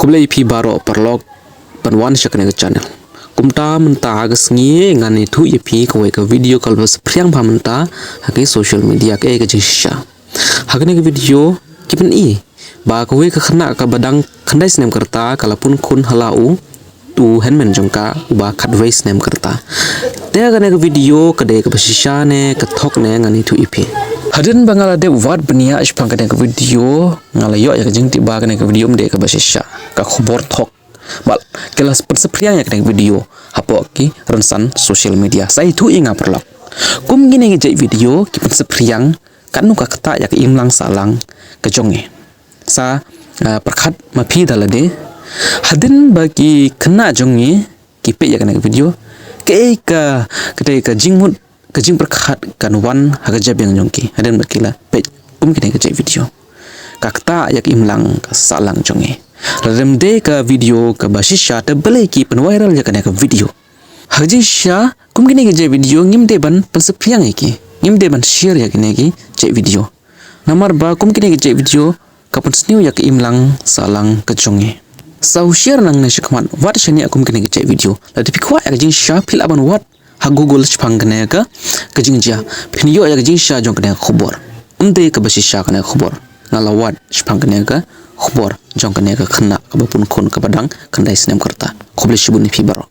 Kublai pi baro perlog panwan syakne ke channel. Kumta menta agas ngi ngani thu ipi ko ke video kal bas priang phamenta hake social media ke jisha. Hakne ke video kipen I ba ko ke khana ka badang khandai snem karta kalapun khun halau tu handman jongka ba khadwai snem karta. Te gane ke video kade ke basisha ne ke thok ne ngani thu ipi. Hadin bangala de wat benia ispang kade ke video ngalayo ya jingti ba kane ke video mde ke basisha ka khobor thok bal kelas persepriang ya kade video hapo ki ransan social media sai thu inga perlok kum gine ke video ki persepriang kanu ka kata ya ke imlang salang ke jonge sa perkhat mapi dalade hadin bagi kena jonge ki pe ya kane ke video ke ka kade ka jingmut kajing perkhat kan wan hagajab yang jongki hadin bakila pe kum kine ke video kakta yak imlang salang jonge radem de ka video ka basisha te bele ki pen viral ya kana ka video hajisha kum kine ke video ngim de ban pensepriang ki ngim de ban share ya kine ki video namar ba kum kine ke video ka pen sniu yak imlang salang ka jonge sau share nang na shikman wat shani akum kine ke video la de pikwa ya jing sha phil aban wat ha google chpang kane ka kajing ja phinyo ya jing sha jong kane khobor umde ka basisha kane khobor ngala wat chpang kane ka khobor jong kane ka khna ka bapun khon ka badang khandai snem karta khoble shibun ni fi baro